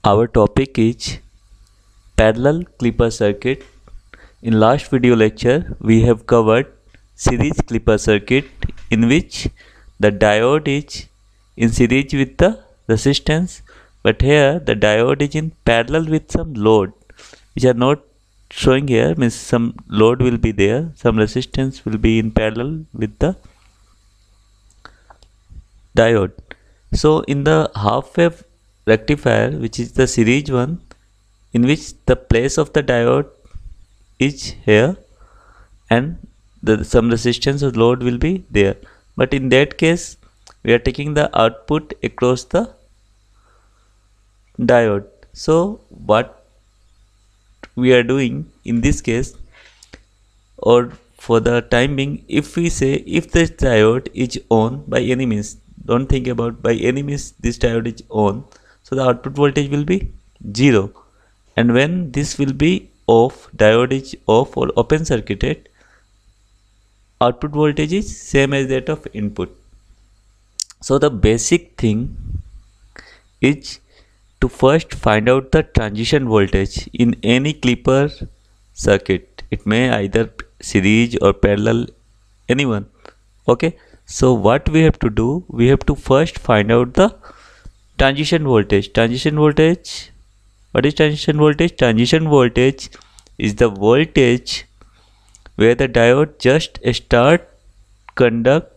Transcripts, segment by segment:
Our topic is parallel clipper circuit. In last video lecture, we have covered series clipper circuit in which the diode is in series with the resistance, but here the diode is in parallel with some load which are not showing here, means some load will be there, some resistance will be in parallel with the diode. So in the half wave rectifier, which is the series one, in which the place of the diode is here and some resistance or load will be there, but in that case we are taking the output across the diode. So what we are doing in this case, or for the time being, if we say if this diode is on by any means, don't think about by any means this diode is on, so the output voltage will be 0, and when this will be off, diode is off or open circuited, output voltage is same as that of input. So the basic thing is to first find out the transition voltage in any clipper circuit. It may either series or parallel, anyone. Okay, so what we have to do, we have to first find out the transition voltage. Transition voltage, what is transition voltage? Transition voltage is the voltage where the diode just start conducts,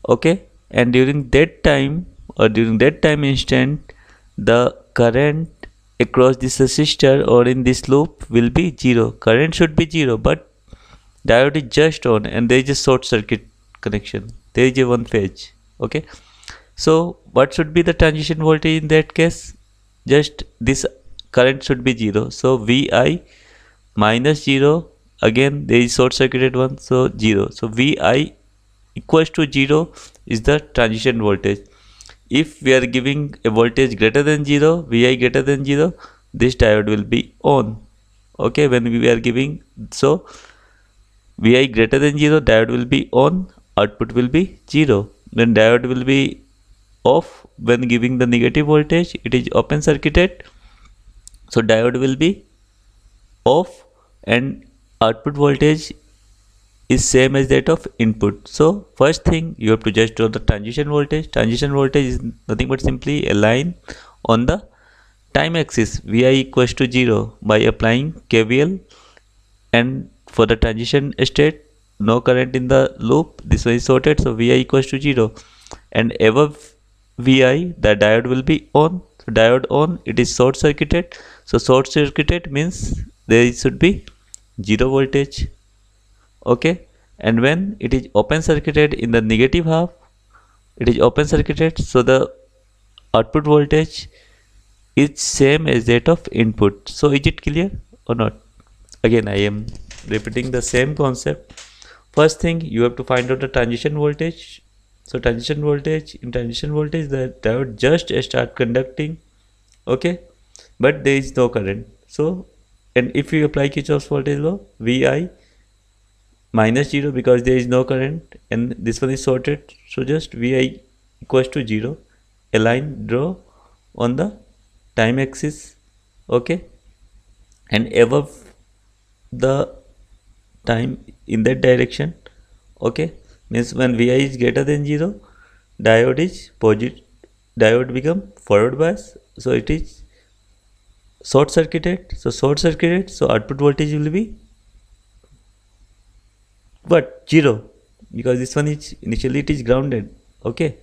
okay, and during that time or during that time instant, the current across this resistor or in this loop will be 0. Current should be 0, but diode is just on and there is a short circuit connection, there is a one phase. Okay, so what should be the transition voltage in that case? Just this current should be 0, so Vi minus 0, again there is short circuited one, so 0, so Vi equals to 0 is the transition voltage. If we are giving a voltage greater than 0, Vi greater than 0, this diode will be on. Okay, when we are giving, so Vi greater than 0, diode will be on, output will be 0. When diode will be off, when giving the negative voltage, it is open circuited, so diode will be off and output voltage is same as that of input. So first thing, you have to just draw the transition voltage. Transition voltage is nothing but simply a line on the time axis, Vi equals to 0, by applying KVL, and for the transition state, no current in the loop, this one is sorted, so Vi equals to 0, and above Vi the diode will be on. So diode on, it is short circuited, so short circuited means there should be 0 voltage. Okay, and when it is open circuited in the negative half, it is open circuited, so the output voltage is same as that of input. So is it clear or not? Again I am repeating the same concept. First thing, you have to find out the transition voltage. So transition voltage, in transition voltage the diode just start conducting, okay, but there is no current. So, and if you apply Kirchhoff's voltage law, Vi minus 0 because there is no current, and this one is sorted, so just Vi equals to 0, a line draw on the time axis, okay, and above the time in that direction, okay, means when Vi is greater than 0, diode is positive, diode become forward bias, so it is short circuited, so short circuited, so output voltage will be what? 0, because this one is initially it is grounded. Okay,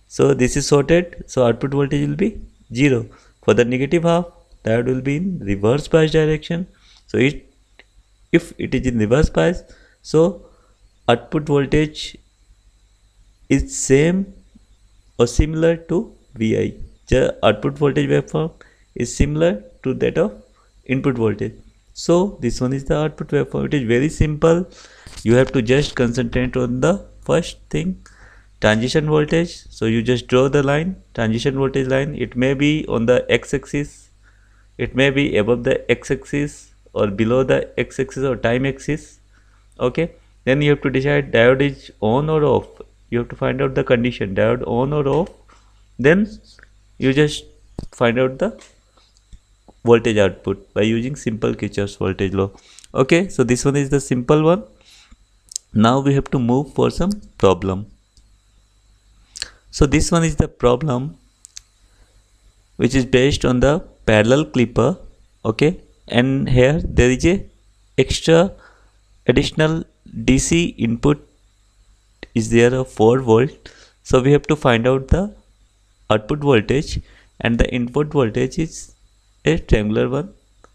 so this is sorted, so output voltage will be 0. For the negative half, diode will be in reverse bias direction, so if it is in reverse bias, so output voltage is same or similar to Vi. The output voltage waveform is similar to that of input voltage. So this one is the output waveform. It is very simple. You have to just concentrate on the first thing, transition voltage. So you just draw the line, transition voltage line. It may be on the x-axis, it may be above the x-axis or below the x-axis or time axis. Okay, then you have to decide diode is on or off. You have to find out the condition, diode on or off. Then you just find out the voltage output by using simple Kirchhoff's voltage law. Okay, so this one is the simple one. Now we have to move for some problem. So this one is the problem which is based on the parallel clipper. Okay, and here there is a extra additional DC input is there of 4 volt. So we have to find out the output voltage, and the input voltage is a triangular one.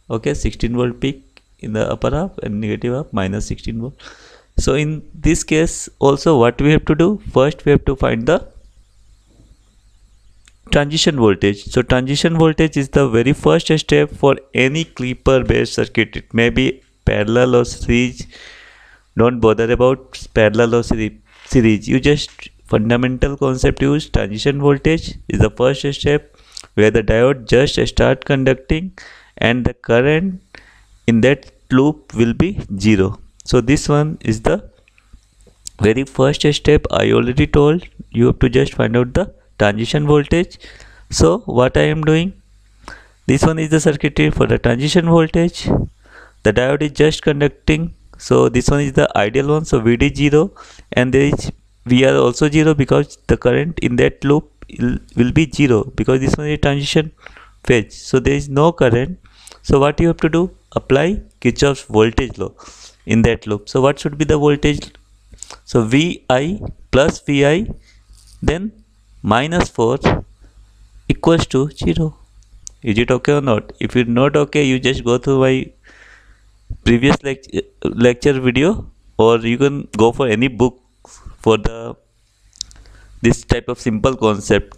Okay, 16 volt peak in the upper half and negative half minus 16 volt. So in this case also what we have to do, first we have to find the transition voltage. So transition voltage is the very first step for any clipper based circuit. It may be parallel or series. Don't bother about parallel or series. You just fundamental concept use. Transition voltage is the first step where the diode just start conducting and the current in that loop will be 0. So this one is the very first step. I already told you have to just find out the transition voltage. So what I am doing, this one is the circuitry for the transition voltage. The diode is just conducting, so this one is the ideal one. So VD 0 and there is VR also 0 because the current in that loop will be 0 because this one is a transition phase, so there is no current. So what you have to do, apply Kirchhoff's voltage law in that loop. So what should be the voltage? So VI plus VI then minus 4 equals to 0. Is it okay or not? If it's not okay, you just go through my previous lecture video, or you can go for any book for this type of simple concept.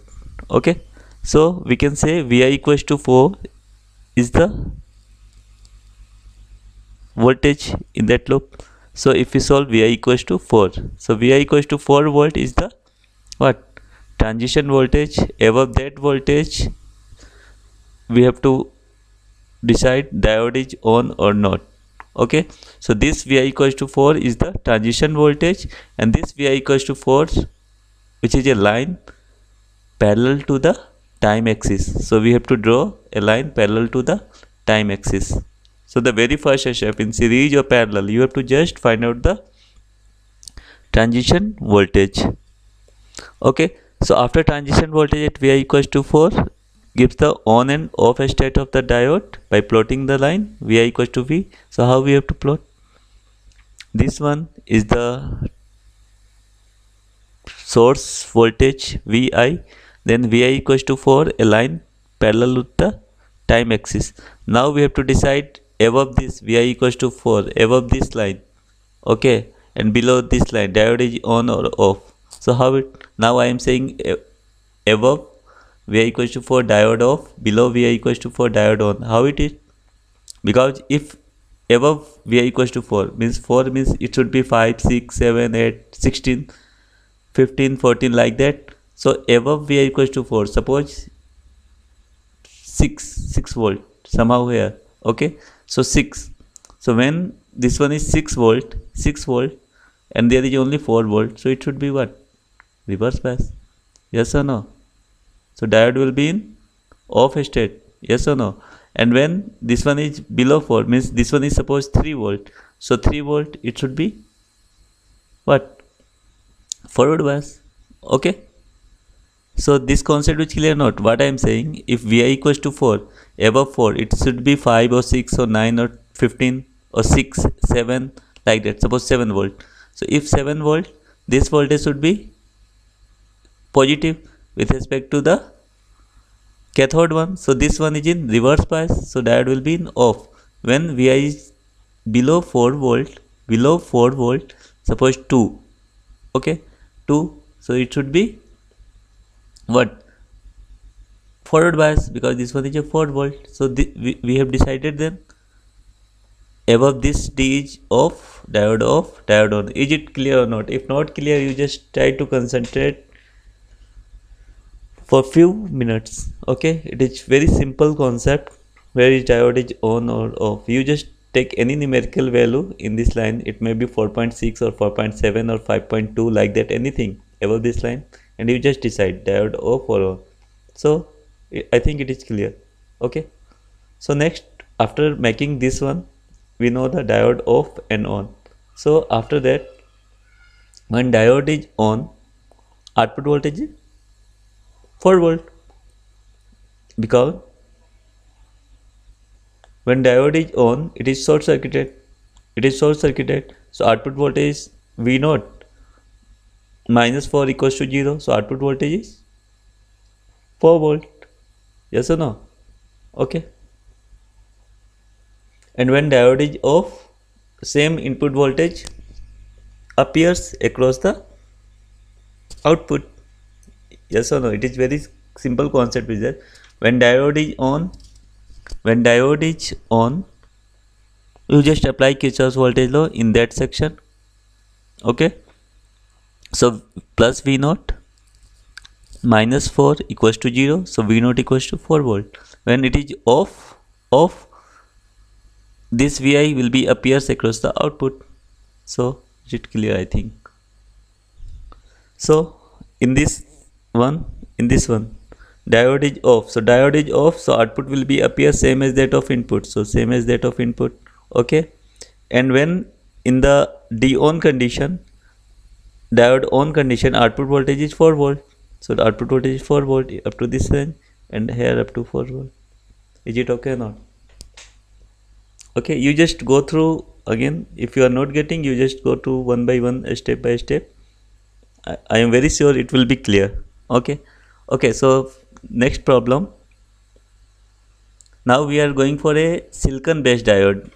Okay, so we can say VI equals to 4 is the voltage in that loop. So if we solve VI equals to 4, so VI equals to 4 volt is the what? Transition voltage. Above that voltage we have to decide diode is on or not. Okay, so this VI equals to 4 is the transition voltage, and this VI equals to 4 which is a line parallel to the time axis. So we have to draw a line parallel to the time axis. So the very first step in series or parallel, you have to just find out the transition voltage. Okay, so after transition voltage at VI equals to 4 gives the on and off state of the diode by plotting the line VI equals to V. So how we have to plot? This one is the source voltage VI, then VI equals to 4, a line parallel with the time axis. Now we have to decide above this VI equals to 4, above this line, okay, and below this line diode is on or off. So how it, now I am saying above VI equals to 4 diode off, below VI equals to 4 diode on. How it is? Because if above VI equals to 4 means it should be 5, 6, 7, 8, 16, 15, 14 like that. So above VI equals to 4, suppose 6 volt somehow here. Okay, so 6. So when this one is 6 volt and there is only 4 volt, so it should be what? Reverse bias. Yes or no? So diode will be in off state. Yes or no? And when this one is below 4 means this one is suppose 3 volt. So 3 volt it should be what? Forward bias. Okay. So this concept is clear or not? What I am saying, if VI equals to 4, above 4 it should be 5 or 6 or 9 or 15 or 6, 7 like that. Suppose 7 volt. So if 7 volt, this voltage should be positive with respect to the cathode one. So this one is in reverse bias, so diode will be in off. When VI is below 4 volt, suppose 2, okay, 2, so it should be what? Forward bias, because this one is a 4 volt. So we have decided then above this D is off, diode on. Is it clear or not? If not clear, you just try to concentrate for few minutes. Okay, it is very simple concept. Where is diode is on or off? You just take any numerical value in this line. It may be 4.6 or 4.7 or 5.2 like that, anything above this line, and you just decide diode off or on. So I think it is clear. Okay, so next, after making this one, we know the diode off and on. So after that, when diode is on, output voltage is 4 volt, because when diode is on, it is short circuited. So output voltage is V naught minus 4 equals to 0. So output voltage is 4 volt. Yes or no? Okay. And when diode is off, same input voltage appears across the output. Yes or no? It is very simple concept is that when diode is on, you just apply Kirchhoff's voltage law in that section. Okay, so plus V naught minus 4 equals to 0. So V naught equals to 4 volt. When it is off, this Vi will be appears across the output. So is it clear? I think so. In this one, diode is off. So diode is off, so output will be appear same as that of input. So same as that of input. Okay, and when in the D on condition, diode on condition, output voltage is 4 volt. So the output voltage is 4 volt up to this range, and here up to 4 volt. Is it okay or not? Okay, you just go through again. If you are not getting, you just go to one by one, step by step. I am very sure it will be clear. Okay, so next problem. Now we are going for a silicon based diode.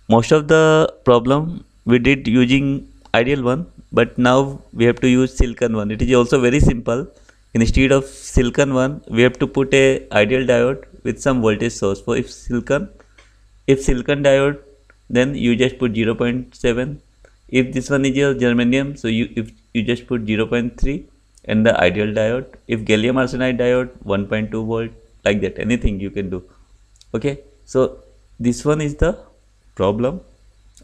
Most of the problem we did using ideal one, but now we have to use silicon one. It is also very simple. Instead of silicon one, we have to put a ideal diode with some voltage source. For if silicon diode, then you just put 0.7. If this one is your germanium, so you just put 0.3 and the ideal diode. If gallium arsenide diode, 1.2 volt, like that. Anything you can do. Okay, so this one is the problem.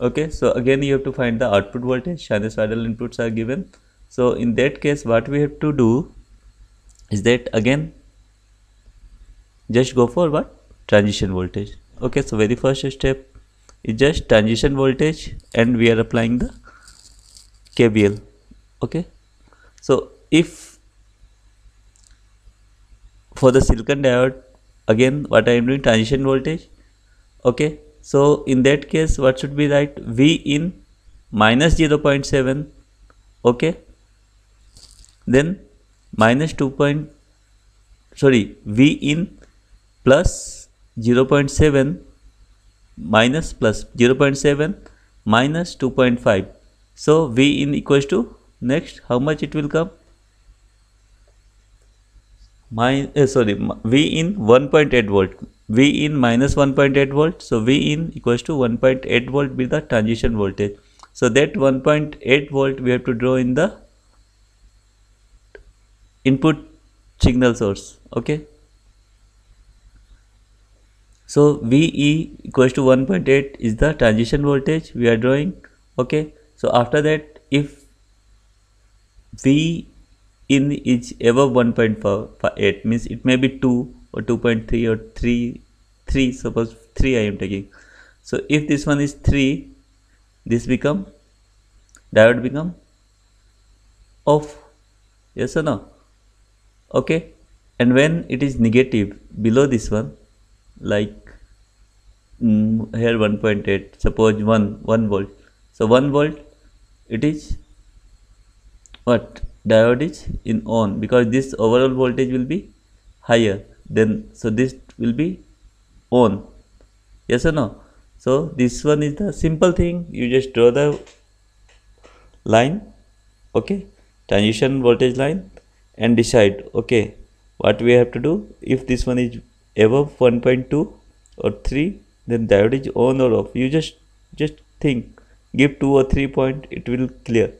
Okay, so again you have to find the output voltage. Sinusoidal inputs are given. So in that case, what we have to do is that again just go for what? Transition voltage. Okay, so very first step is just transition voltage, and we are applying the KVL. Okay, so if for the silicon diode, again what I am doing, transition voltage. Okay, so in that case, what should be right? V in minus 0.7. Okay, then minus V in plus 0.7 minus plus 0.7 minus 2.5. So V in equals to, next how much it will come? V in 1.8 volt. V in minus 1.8 volt. So V in equals to 1.8 volt be the transition voltage. So that 1.8 volt we have to draw in the input signal source. Okay, so VE equals to 1.8 is the transition voltage we are drawing. Okay, so after that, if V in is above 1.8, means it may be 2 or 2.3 or 3, suppose 3 I am taking. So if this one is 3, this diode become off. Yes or no? Okay, and when it is negative below this one, like here 1.8, suppose 1 volt. So 1 volt, it is what? Diode is in on, because this overall voltage will be higher. Then so this will be on. Yes or no? So this one is the simple thing. You just draw the line. Okay, transition voltage line, and decide, okay, what we have to do. If this one is above 1.2 or 3, then diode is on or off. You just think, give 2 or 3 point, it will clear.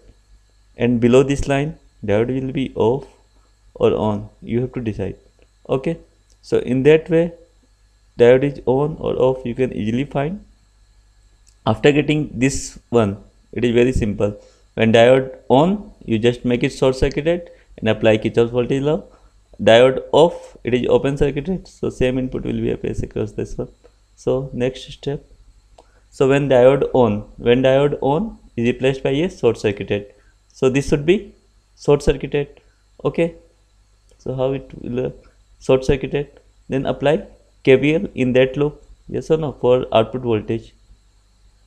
And below this line, diode will be off or on. You have to decide. Okay, so in that way, diode is on or off, you can easily find. After getting this one, it is very simple. When diode on, you just make it short circuited and apply Kirchhoff's voltage law. diode off, it is open circuited, so same input will be appears across this one. So next step, so when diode on is replaced by a short circuited, so this should be short circuited. Okay, so how it will short circuited, then apply KVL in that loop, yes or no, for output voltage.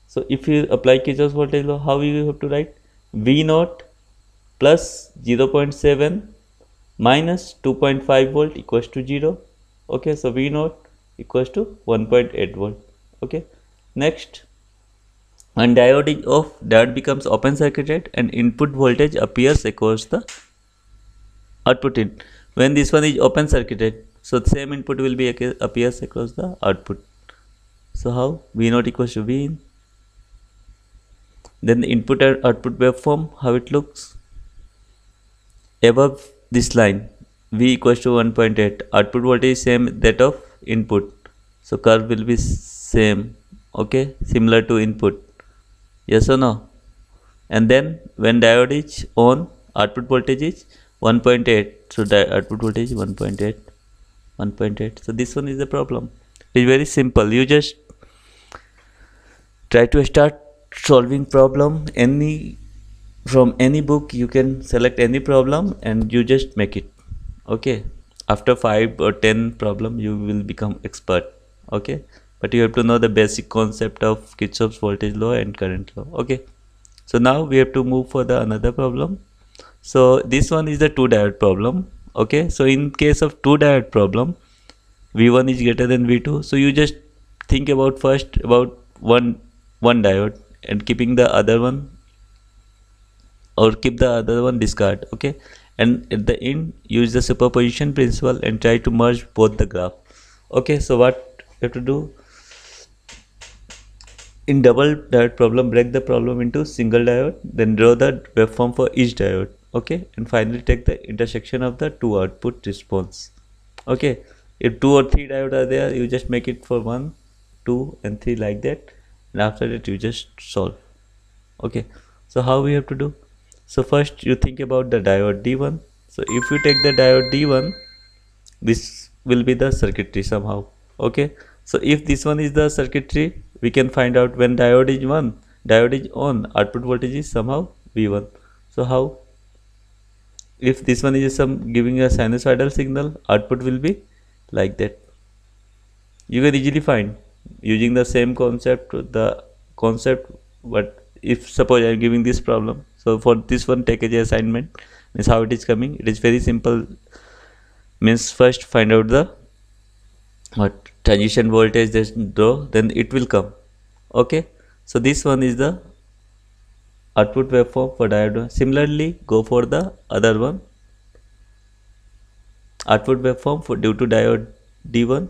So if you apply Kirchhoff's voltage law, how you have to write? V naught plus 0.7 minus 2.5 volt equals to 0. Okay, so V naught equals to 1.8 volt. Okay, next, when diode is off, diode becomes open circuited and input voltage appears across the output in. When this one is open circuited, so the same input will be appears across the output. So how? V naught equals to V in. Then the input and output waveform, how it looks? Above this line, V equals to 1.8, output voltage is same that of input, so curve will be same. Okay, similar to input, yes or no? And then when diode is on, output voltage is 1.8, so output voltage is 1.8. So this one is the problem. It's very simple. You just try to start solving problem from any book. You can select any problem and you just make it. Okay, after 5 or 10 problem you will become expert. Okay, but you have to know the basic concept of Kirchhoff's voltage law and current law. Okay, so now we have to move for the another problem. So this one is the two diode problem. Okay, so in case of two diode problem, V1 is greater than V2, so you just think about first about one diode and keeping the other one, or keep the other one discard. Okay, and at the end use the superposition principle and try to merge both the graph. Okay, so what you have to do in double diode problem, break the problem into single diode, then draw the waveform for each diode. Okay, and finally take the intersection of the two output response. Okay, if 2 or 3 diodes are there, you just make it for 1, 2 and 3 like that, and after that you just solve. Okay, so how we have to do? So first you think about the diode D1. So if you take the diode D1, this will be the circuitry somehow. Okay, so if this one is the circuitry, we can find out when diode is on, output voltage is somehow V1. So how? If this one is some giving a sinusoidal signal, output will be like that. You can easily find using the same concept, but if suppose I am giving this problem, so for this one take as assignment, means how it is coming. It is very simple, means first find out the transition voltage, just draw, then it will come. Okay, so this one is the output waveform for diode 1. Similarly go for the other one, output waveform for due to diode D1.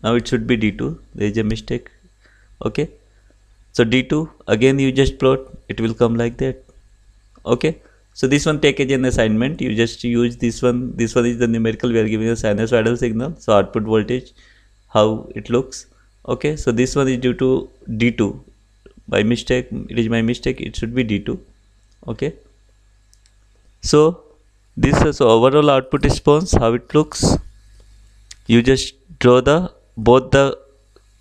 Now it should be D2, there is a mistake. Okay, so D2 again you just plot, it will come like that. Okay, so this one take as an assignment, you just use this one. This one is the numerical, we are giving a sinusoidal signal, so output voltage how it looks. Okay, so this one is due to D2 by mistake, it is my mistake, it should be D2. Okay, so this is overall output response, how it looks. You just draw the both the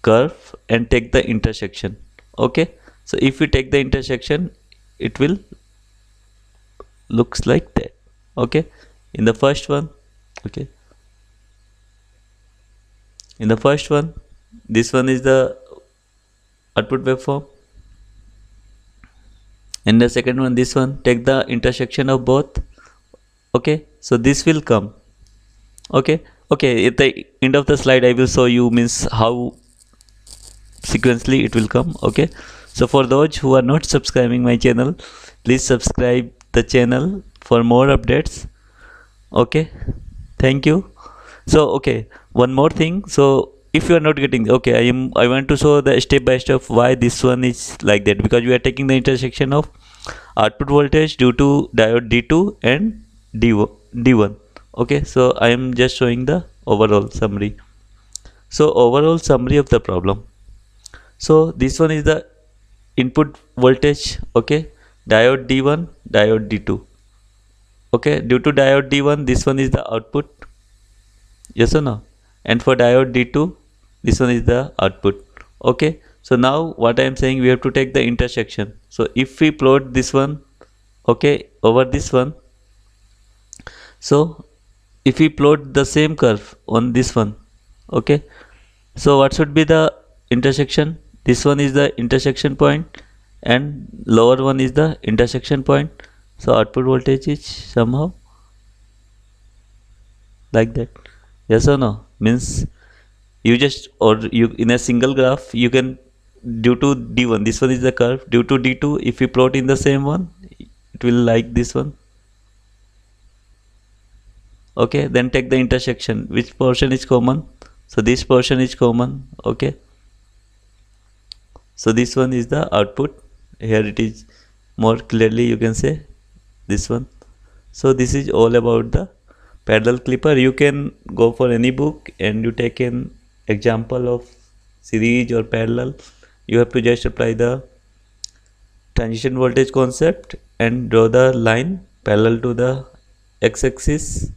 curve and take the intersection. Okay, so if you take the intersection, it will looks like that. Okay, in the first one, okay, in the first one, this one is the output waveform, and the second one, this one, take the intersection of both. Okay, so this will come. Okay, at the end of the slide I will show you means how sequentially it will come. Okay, so for those who are not subscribing my channel, please subscribe the channel for more updates. Okay, thank you. So okay, one more thing, so if you are not getting, okay, I want to show the step by step why this one is like that, because we are taking the intersection of output voltage due to diode D2 and D1. Okay, so I am just showing the overall summary. So overall summary of the problem, so this one is the input voltage. Okay, diode D1, diode D2. Okay, due to diode D1, this one is the output. Yes or no? And for diode D2, this one is the output. Okay, so now what I am saying, we have to take the intersection. So if we plot this one, okay, over this one, so if we plot the same curve on this one, okay, so what should be the intersection? This one is the intersection point and lower one is the intersection point. So output voltage is somehow like that. Yes or no? Means you just, or you in a single graph you can, due to D1, this one is the curve, due to D2, if we plot in the same one, it will like this one. Okay, then take the intersection, which portion is common? So this portion is common. Okay, so this one is the output. Here it is more clearly, you can say this one. So this is all about the parallel clipper. You can go for any book and you take an example of series or parallel. You have to just apply the transition voltage concept and draw the line parallel to the x-axis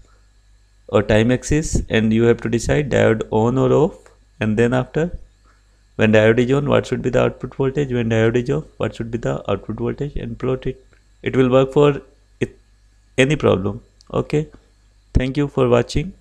or time axis, and you have to decide diode on or off, and then after, when diode is on, what should be the output voltage, when diode is off, what should be the output voltage, and plot it. It will work for it, any problem. Okay, thank you for watching.